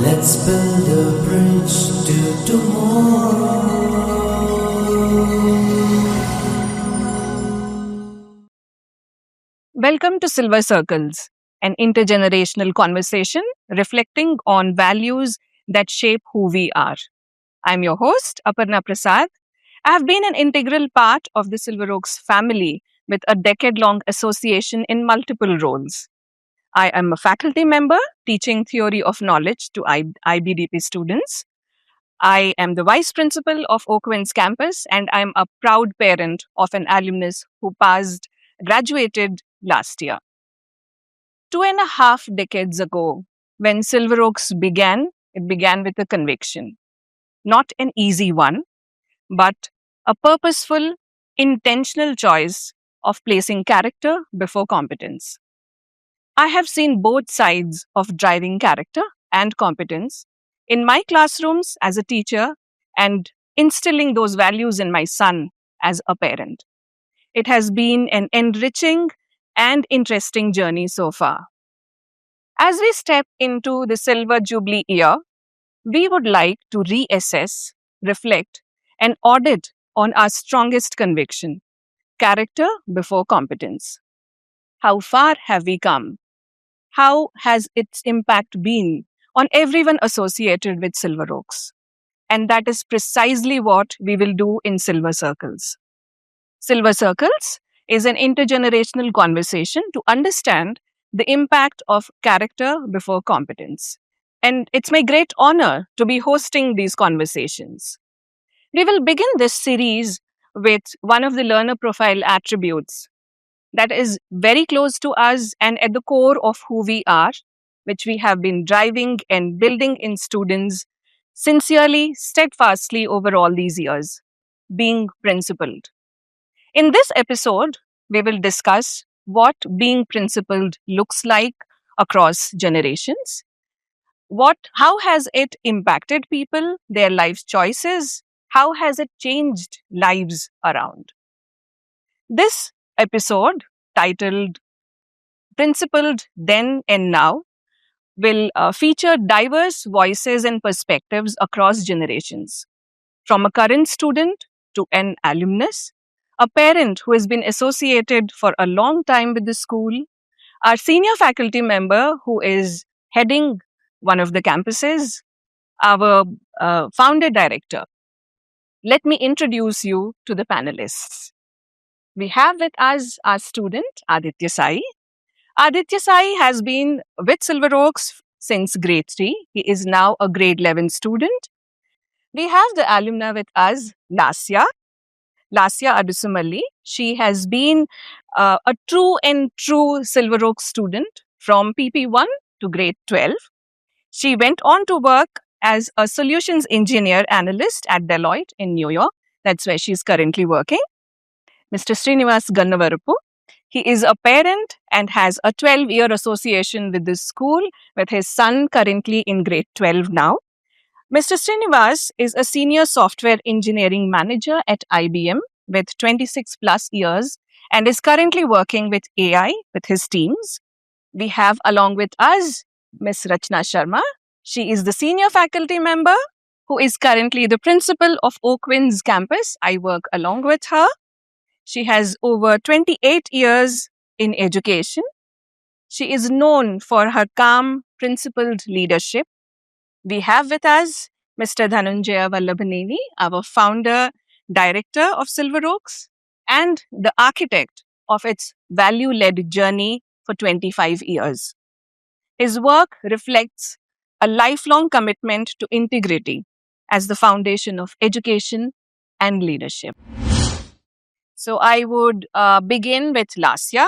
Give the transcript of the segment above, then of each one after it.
Let's build a bridge to tomorrow. Welcome to Silver Circles, an intergenerational conversation reflecting on values that shape who we are. I'm your host, Aparna Prasad. I have been an integral part of the Silver Oaks family with a decade-long association in multiple roles. I am a faculty member teaching theory of knowledge to IBDP students. I am the vice principal of OakWinds campus, and I'm a proud parent of an alumnus who graduated last year. 2.5 decades ago, when Silver Oaks began, it began with a conviction. Not an easy one, but a purposeful, intentional choice of placing character before competence. I have seen both sides of driving character and competence in my classrooms as a teacher and instilling those values in my son as a parent. It has been an enriching and interesting journey so far. As we step into the Silver Jubilee year, we would like to reassess, reflect, and audit on our strongest conviction: character before competence. How far have we come? How has its impact been on everyone associated with Silver Oaks? And that is precisely what we will do in Silver Circles. Silver Circles is an intergenerational conversation to understand the impact of character before competence. And it's my great honor to be hosting these conversations. We will begin this series with one of the learner profile attributes that is very close to us and at the core of who we are, which we have been driving and building in students sincerely, steadfastly over all these years: being principled. In this episode, we will discuss what being principled looks like across generations. How has it impacted people, their life choices? How has it changed lives around? This episode, titled Principled Then and Now, will feature diverse voices and perspectives across generations, from a current student to an alumnus, a parent who has been associated for a long time with the school, our senior faculty member who is heading one of the campuses, our founder director. Let me introduce you to the panelists. We have with us our student, Adithya Sai. Adithya Sai has been with Silver Oaks since grade 3. He is now a grade 11 student. We have the alumna with us, Laasya Adusimili. She has been a true Silver Oaks student from PP1 to grade 12. She went on to work as a solutions engineer analyst at Deloitte in New York. That's where she's currently working. Mr. Srinivas Gannavarapu. He is a parent and has a 12-year association with this school, with his son currently in grade 12 now. Mr. Srinivas is a senior software engineering manager at IBM with 26 plus years and is currently working with AI with his teams. We have along with us Ms. Rachna Sharma. She is the senior faculty member who is currently the principal of OakWinds campus. I work along with her. She has over 28 years in education. She is known for her calm, principled leadership. We have with us Mr. Dhanunjaya Vallabhaneni, our founder, director of Silver Oaks, and the architect of its value-led journey for 25 years. His work reflects a lifelong commitment to integrity as the foundation of education and leadership. So I would begin with Laasya.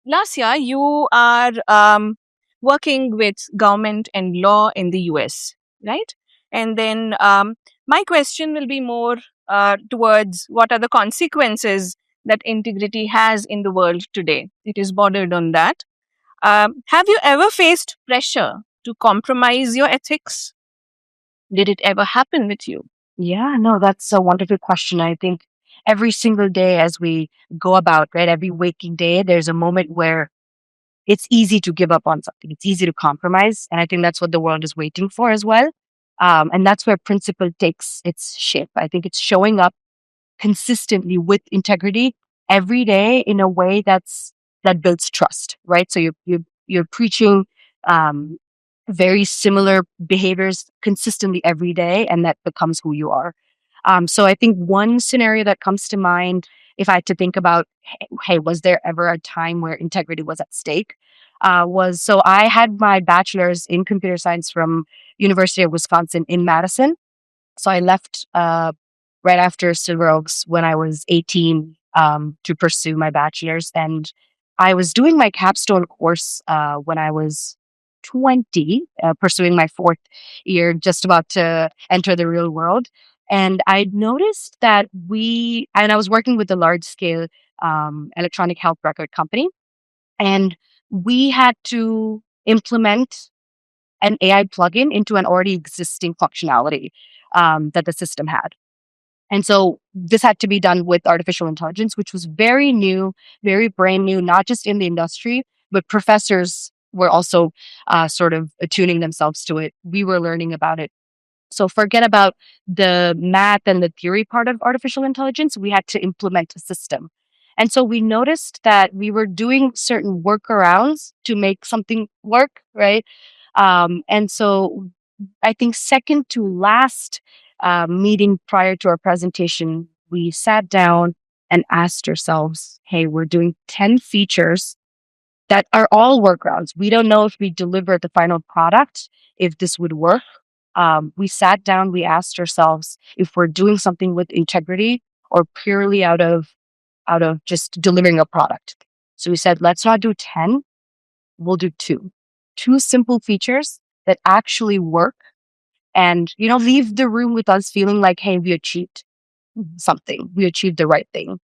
Laasya, you are working with government and law in the US, right? And then my question will be more towards what are the consequences that integrity has in the world today. It is bordered on that. Have you ever faced pressure to compromise your ethics? Did it ever happen with you? Yeah, no, that's a wonderful question. I think every single day as we go about, right, every waking day, there's a moment where it's easy to give up on something. It's easy to compromise. And I think that's what the world is waiting for as well. And that's where principle takes its shape. I think it's showing up consistently with integrity every day in a way that builds trust, right? So you're preaching um, very similar behaviors consistently every day, and that becomes who you are. So I think one scenario that comes to mind, if I had to think about, hey, was there ever a time where integrity was at stake? Was so I had my bachelor's in computer science from University of Wisconsin in Madison. So I left right after Silver Oaks when I was 18 to pursue my bachelor's. And I was doing my capstone course when I was 20, pursuing my fourth year, just about to enter the real world. And I noticed that and I was working with a large scale electronic health record company, and we had to implement an AI plugin into an already existing functionality that the system had. And so this had to be done with artificial intelligence, which was very new, very brand new, not just in the industry, but professors were also sort of attuning themselves to it. We were learning about it. So forget about the math and the theory part of artificial intelligence. We had to implement a system. And so we noticed that we were doing certain workarounds to make something work, right? And so I think second to last meeting prior to our presentation, we sat down and asked ourselves, hey, we're doing 10 features that are all workarounds. We don't know if we deliver the final product, if this would work. We sat down, we asked ourselves if we're doing something with integrity or purely out of just delivering a product. So we said, let's not do 10, we'll do two simple features that actually work, and leave the room with us feeling like, hey, we achieved something, we achieved the right thing.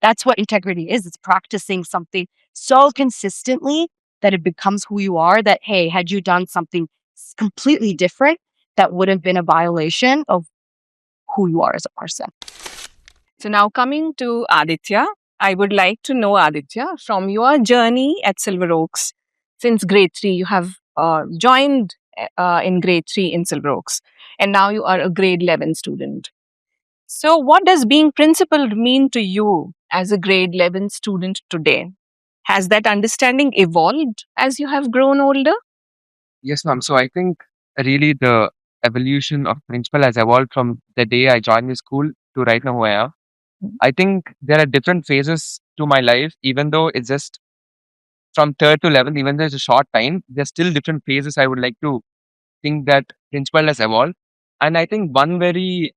That's what integrity is. It's practicing something so consistently that it becomes who you are, that, hey, had you done something completely different, that would have been a violation of who you are as a person. So now coming to Adithya, I would like to know, Adithya, from your journey at Silver Oaks, since grade 3, you have joined in grade 3 in Silver Oaks, and now you are a grade 11 student. So what does being principled mean to you as a grade 11 student today? Has that understanding evolved as you have grown older? Yes, ma'am. So I think really the evolution of principal has evolved from the day I joined the school to right now where I am. I think there are different phases to my life, even though it's just from third to 11th, even though it's a short time, there's still different phases I would like to think that principal has evolved. And I think one very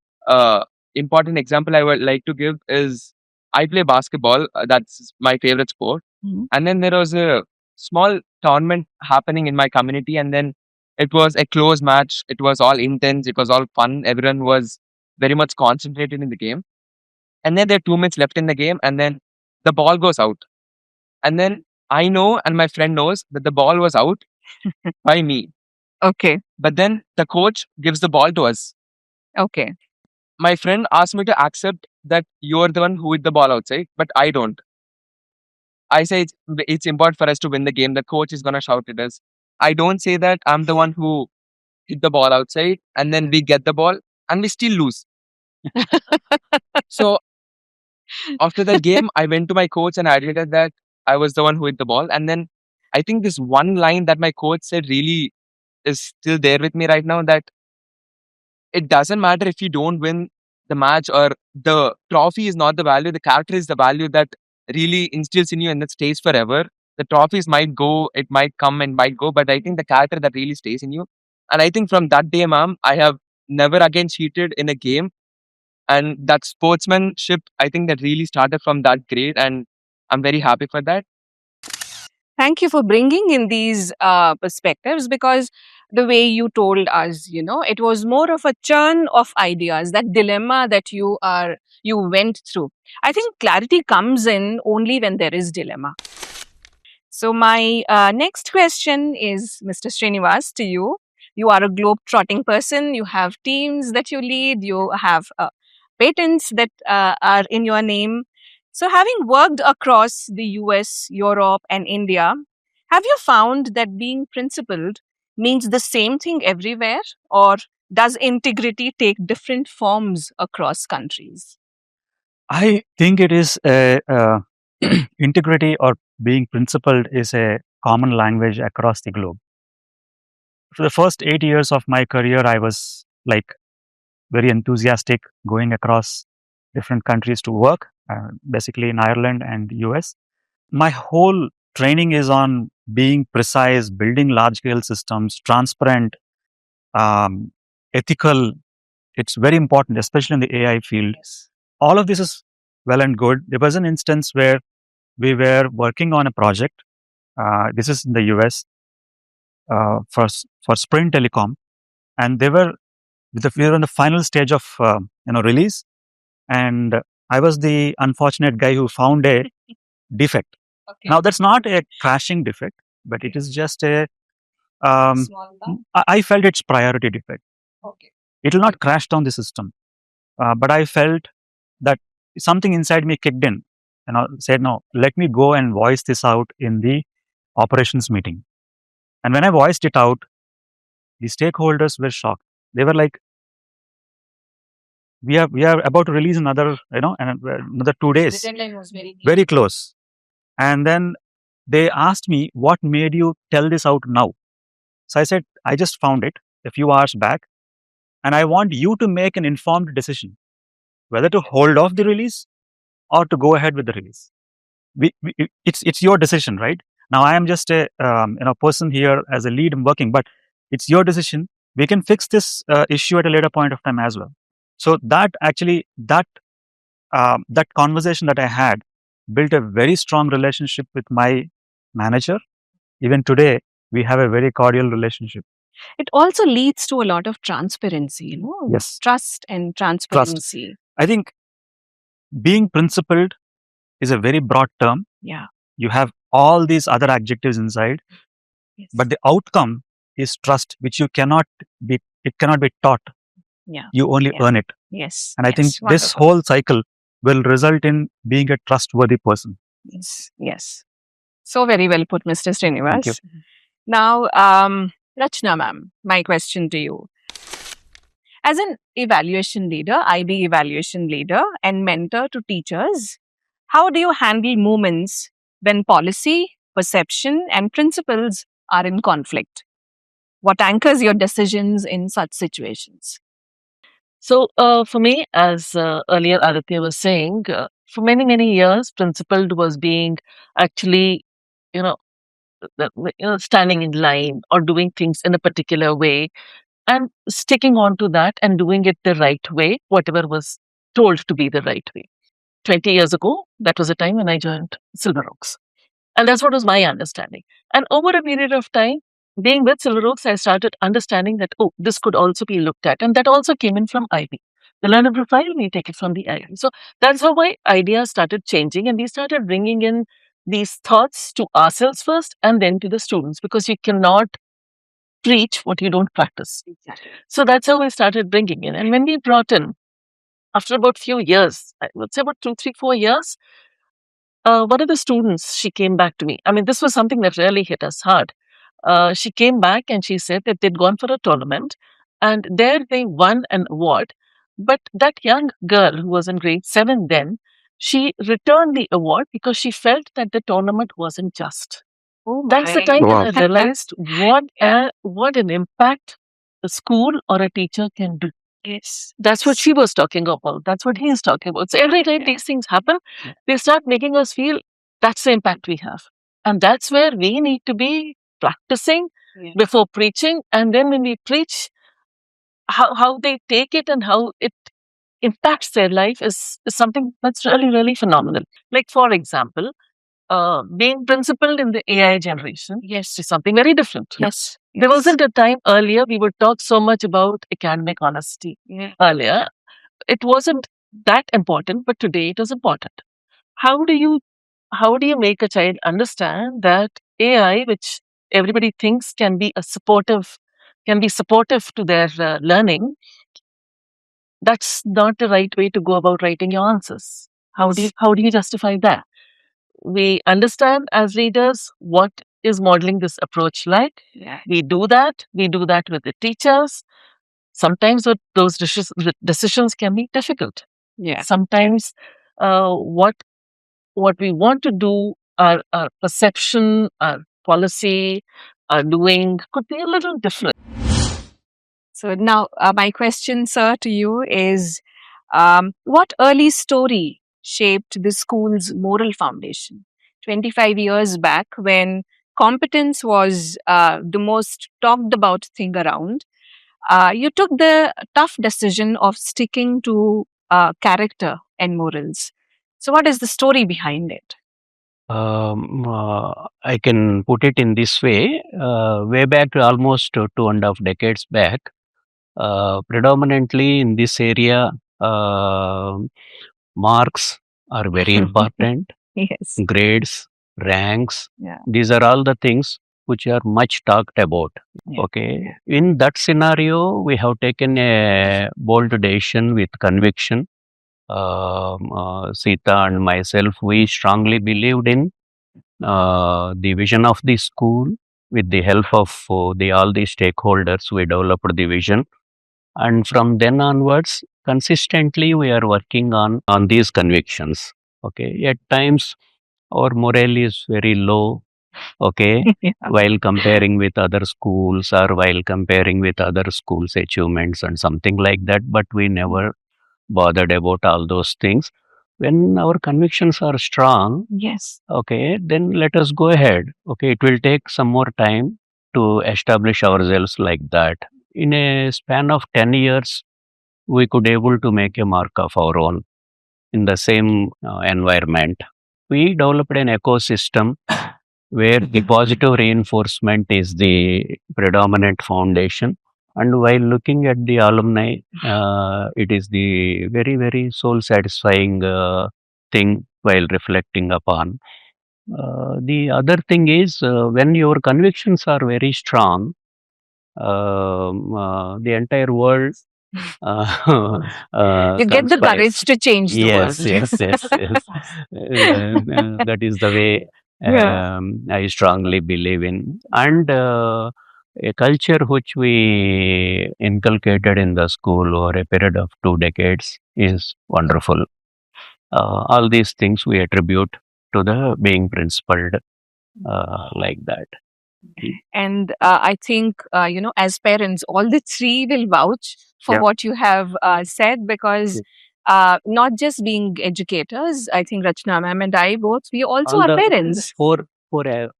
important example I would like to give is I play basketball. That's my favorite sport. Mhm. And then there was a small tournament happening in my community. And then it was a close match. It was all intense. It was all fun. Everyone was very much concentrated in the game. And then there are 2 minutes left in the game. And then the ball goes out. And then I know and my friend knows that the ball was out by me. Okay. But then the coach gives the ball to us. Okay. My friend asked me to accept that you're the one who hit the ball outside, but I don't. I say it's important for us to win the game. The coach is going to shout at us. I don't say that I'm the one who hit the ball outside and then we get the ball and we still lose. So after that game, I went to my coach and I admitted that I was the one who hit the ball. And then I think this one line that my coach said really is still there with me right now, that it doesn't matter if you don't win the match or the trophy is not the value, the character is the value that really instills in you and that stays forever. The trophies might go, it might come and might go, but I think the character that really stays in you. And I think from that day, ma'am, I have never again cheated in a game. And that sportsmanship, I think that really started from that grade. And I'm very happy for that. Thank you for bringing in these perspectives, because the way you told us, it was more of a churn of ideas, that dilemma that you went through. I think clarity comes in only when there is dilemma. So my next question is, Mr. Srinivas, to you. You are a globe-trotting person. You have teams that you lead. You have patents that are in your name. So having worked across the US, Europe, and India, Have you found that being principled means the same thing everywhere, or does integrity take different forms across countries? I think it is a integrity or being principled is a common language across the globe. For the first 8 years of my career, I was like very enthusiastic going across different countries to work, basically in Ireland and US. My whole training is on being precise, building large scale systems, transparent, ethical. It's very important, especially in the AI field. All of this is well and good. There was an instance where we were working on a project. This is in the US for Sprint Telecom, and we were in the final stage of release, and I was the unfortunate guy who found a defect. Okay. Now that's not a crashing defect, but it is just a I felt it's priority defect. Okay. It will not crash down the system, but I felt that something inside me kicked in and I said, no, let me go and voice this out in the operations meeting. And when I voiced it out, the stakeholders were shocked. They were like, we are about to release another 2 days. The deadline was Very close. And then they asked me, what made you tell this out now? So I said, I just found it a few hours back, and I want you to make an informed decision whether to hold off the release or to go ahead with the release. It's your decision, right? Now I am just a person here as a lead working, but it's your decision. We can fix this issue at a later point of time as well. So that conversation that I had built a very strong relationship with my manager. Even today, we have a very cordial relationship. It also leads to a lot of transparency, Yes. Trust and transparency. I think being principled is a very broad term. Yeah. You have all these other adjectives inside, Yes. but the outcome is trust, which it cannot be taught. Yeah. You only earn it. Yes. And I think this whole cycle will result in being a trustworthy person. Yes. So very well put, Mr. Srinivas. Thank you. Now, Rachna ma'am, my question to you. As an evaluation leader, IB evaluation leader and mentor to teachers, how do you handle moments when policy, perception, and principles are in conflict? What anchors your decisions in such situations? So, for me, as earlier Adithya was saying, for many, many years, principled was being actually, you know, standing in line or doing things in a particular way and sticking on to that and doing it the right way, whatever was told to be the right way. 20 years ago, that was a time when I joined Silver Oaks. And that's what was my understanding. And over a period of time, being with Silver Oaks, I started understanding that, this could also be looked at. And that also came in from IB. The learner profile, we take it from the IB. So that's how my ideas started changing. And we started bringing in these thoughts to ourselves first and then to the students, because you cannot preach what you don't practice. Exactly. So that's how we started bringing in. And when we brought in, after about few years, I would say about 2, 3, 4 years, one of the students, she came back to me. I mean, this was something that really hit us hard. She came back and she said that they'd gone for a tournament and there they won an award. But that young girl who was in grade 7 then, she returned the award because she felt that the tournament wasn't just. That's the time Wow. when I realized what an impact a school or a teacher can do. Yes. That's what she was talking about. That's what he is talking about. So every time these things happen, they start making us feel that's the impact we have. And that's where we need to be practicing before preaching. And then when we preach, how they take it and how it impacts their life is something that's really, really phenomenal. Like, for example, being principled in the AI generation is something very different. Yes. There wasn't a time earlier we would talk so much about academic honesty. Earlier, it wasn't that important, but today it is important. How do you make a child understand that AI, which everybody thinks can be supportive to their learning, that's not the right way to go about writing your answers? How do you justify that? We understand as readers what is modeling this approach like. We do that with the teachers. Sometimes those decisions can be difficult. Yeah. Sometimes what we want to do, our perception, our policy, our doing could be a little different. So now, my question, sir, to you is what early story shaped the school's moral foundation? 25 years back, when competence was the most talked about thing around, you took the tough decision of sticking to character and morals. So, what is the story behind it? I can put it in this way. Way back, almost 2.5 decades back, predominantly in this area, marks are very important. Yes. Grades, ranks, Yeah. these are all the things which are much talked about. Yeah. Okay. In that scenario, we have taken a bold decision with conviction. Sita and myself, we strongly believed in the vision of the school. With the help of all the stakeholders, we developed the vision, and from then onwards, consistently we are working on these convictions. Okay, at times our morale is very low. Okay, Yeah. while comparing with other schools or while comparing with other schools' achievements and something like that, but we never bothered about all those things. When our convictions are strong, Yes. okay, then let us go ahead. Okay, it will take some more time to establish ourselves like that. In a span of 10 years, we could able to make a mark of our own in the same environment. We developed an ecosystem where the positive reinforcement is the predominant foundation. And while looking at the alumni, it is the very, very soul satisfying thing while reflecting upon. The other thing is when your convictions are very strong, the entire world You get the conspires. courage to change the world. Yes. That is the way Yeah. I strongly believe in. And a culture which we inculcated in the school over a period of 2 decades is wonderful. All these things we attribute to the being principled like that. And I think, as parents, all the three will vouch for Yeah. what you have said, because not just being educators, I think Rachna ma'am and I both, we also All are the parents.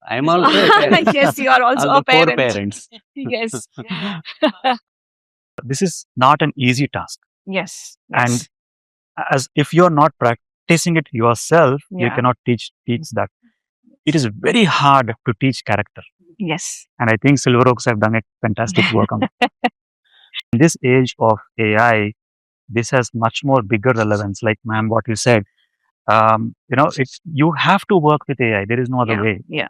I'm also a parent. Yes, you are also All a the four parent. parents. Yes. This is not an easy task. Yes. And as if you're not practicing it yourself, you Yeah. cannot teach that. It is very hard to teach character. Yes. And I think Silver Oaks have done a fantastic work on it. In this age of AI, this has much more bigger relevance. Like, ma'am, what you said, you have to work with AI. There is no other way. Yeah.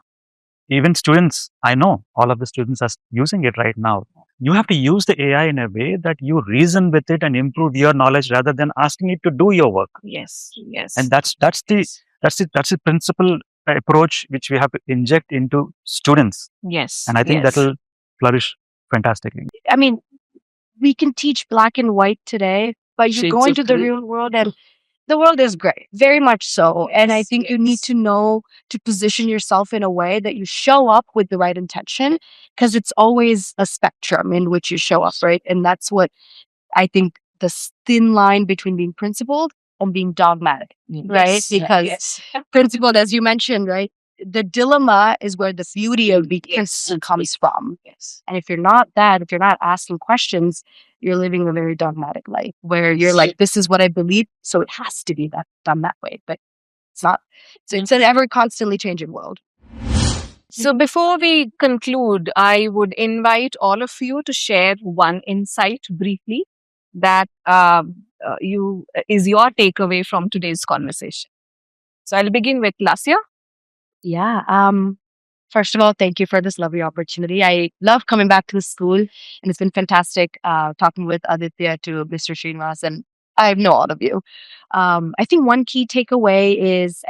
Even students, I know all of the students are using it right now. You have to use the AI in a way that you reason with it and improve your knowledge rather than asking it to do your work. Yes. Yes. And that's the principal approach which we have to inject into students. Yes. And I think that will flourish fantastically. I mean, we can teach black and white today, but you Shades go of into the gray. real world and the world is gray, very much so. And I think you need to know to position yourself in a way that you show up with the right intention, because it's always a spectrum in which you show up, right? And that's what I think the thin line between being principled and being dogmatic, right? Because principled, as you mentioned, right? The dilemma is where the beauty of being consistent comes from. Yes. And if you're not that, if you're not asking questions, you're living a very dogmatic life where you're like, this is what I believe, so it has to be done that way. But it's not. So it's an ever constantly changing world. So before we conclude, I would invite all of you to share one insight briefly that is your takeaway from today's conversation. So I'll begin with Laasya. Yeah. First of all, thank you for this lovely opportunity. I love coming back to the school, and it's been fantastic talking with Adithya to Mr. Srinivas, and I know all of you. I think one key takeaway is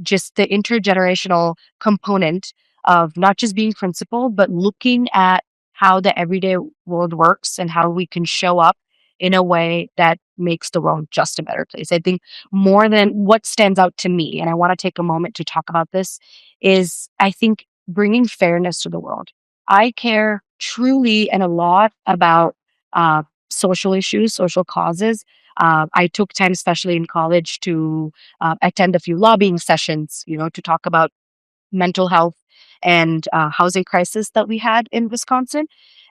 just the intergenerational component of not just being principled, but looking at how the everyday world works and how we can show up in a way that makes the world just a better place. I think more than what stands out to me, and I want to take a moment to talk about this, is I think bringing fairness to the world. I care truly and a lot about social issues, social causes. I took time, especially in college, to attend a few lobbying sessions, to talk about mental health and housing crisis that we had in Wisconsin.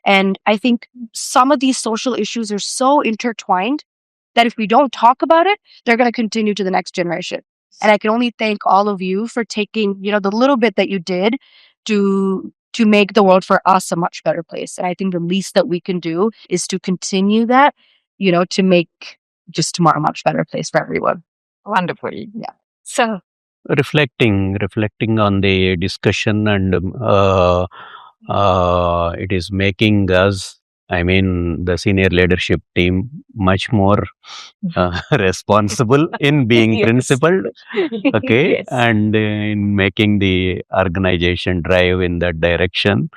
And I think some of these social issues are so intertwined that if we don't talk about it, they're going to continue to the next generation. And I can only thank all of you for taking, the little bit that you did to make the world for us a much better place. And I think the least that we can do is to continue that, to make just tomorrow a much better place for everyone. Wonderful. Yeah. So, reflecting on the discussion, and it is making us, I mean, the senior leadership team, much more responsible in being Yes. principled, okay, Yes. and in making the organization drive in that direction.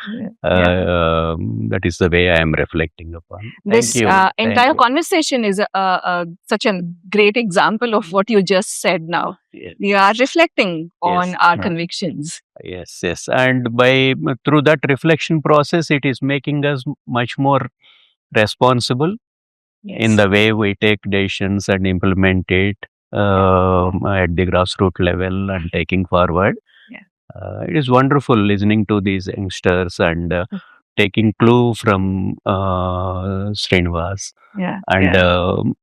That is the way I am reflecting upon. This Thank you. Thank entire you. conversation is such a great example of what you just said now. Yes. We are reflecting on Yes. our Yeah. convictions. Yes, and through that reflection process, it is making us much more responsible in the way we take decisions and implement it at the grassroots level and taking forward. Yeah. It is wonderful listening to these youngsters and taking clue from Srinivas. Yeah. And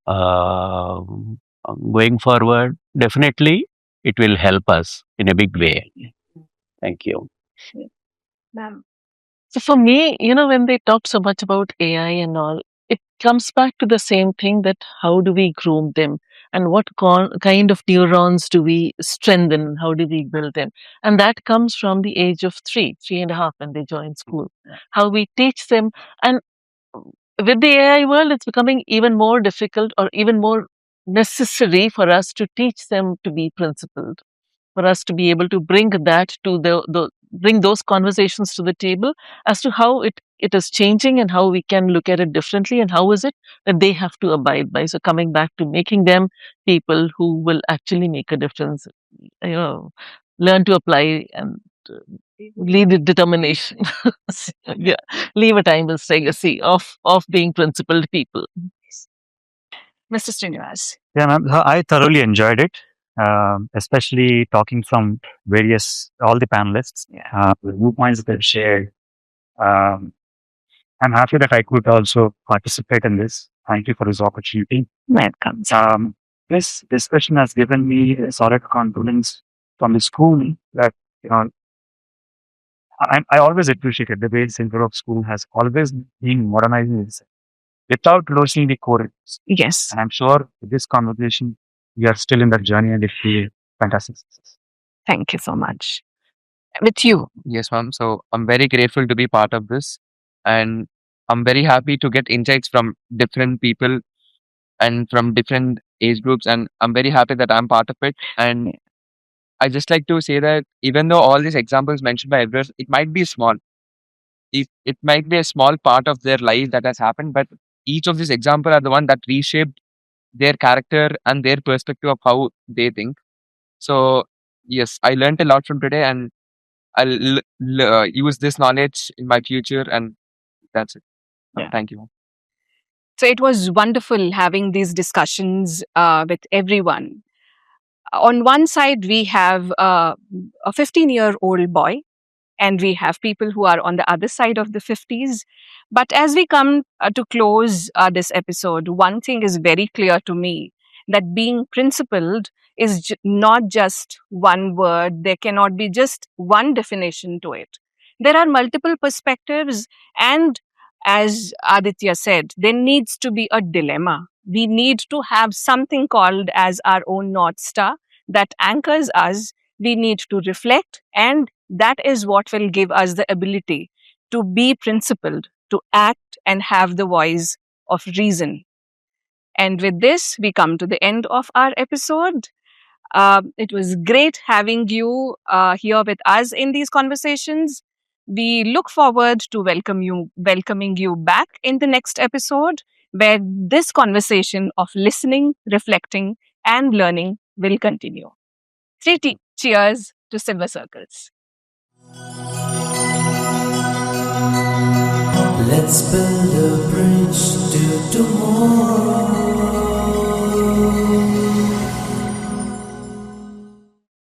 going forward, definitely it will help us in a big way. Thank you. Ma'am. So for me, when they talk so much about AI and all, it comes back to the same thing, that how do we groom them, and what kind of neurons do we strengthen? How do we build them? And that comes from the age of 3.5 when they join school. How we teach them, and with the AI world, it's becoming even more difficult or even more necessary for us to teach them to be principled, for us to be able to bring that to bring those conversations to the table as to how it is changing and how we can look at it differently, and how is it that they have to abide by. So coming back to making them people who will actually make a difference, learn to apply and lead with determination. Yeah, leave a timeless legacy of being principled people. Mr. Srinivas. Yeah, ma'am. I thoroughly enjoyed it, especially talking from all the panelists, the viewpoints that they've shared. Um, I'm happy that I could also participate in this. Thank you for this opportunity. Welcome. This discussion has given me a solid confidence from the school that, I always appreciated the way Center of School has always been modernizing itself without losing the core. Yes. And I'm sure with this conversation, we are still in that journey and it will be fantastic success. Thank you so much. With you. Yes, ma'am. So I'm very grateful to be part of this, and I'm very happy to get insights from different people and from different age groups, and I'm very happy that I'm part of it. And I just like to say that even though all these examples mentioned by everyone, it might be small. It might be a small part of their life that has happened, but each of these examples are the one that reshaped their character and their perspective of how they think. So yes, I learned a lot from today, and I'll use this knowledge in my future, and that's it. Yeah. Thank you. So it was wonderful having these discussions with everyone. On one side, we have a 15-year-old boy, and we have people who are on the other side of the 50s. But as we come to close this episode, one thing is very clear to me, that being principled is not just one word. There cannot be just one definition to it. There are multiple perspectives, and as Adithya said, there needs to be a dilemma. We need to have something called as our own North Star that anchors us. We need to reflect, and that is what will give us the ability to be principled, to act and have the voice of reason. And with this, we come to the end of our episode. It was great having you here with us in these conversations. We look forward to welcoming you back in the next episode, where this conversation of listening, reflecting, and learning will continue. Cheers to Silver Circles. Let's build a bridge to tomorrow.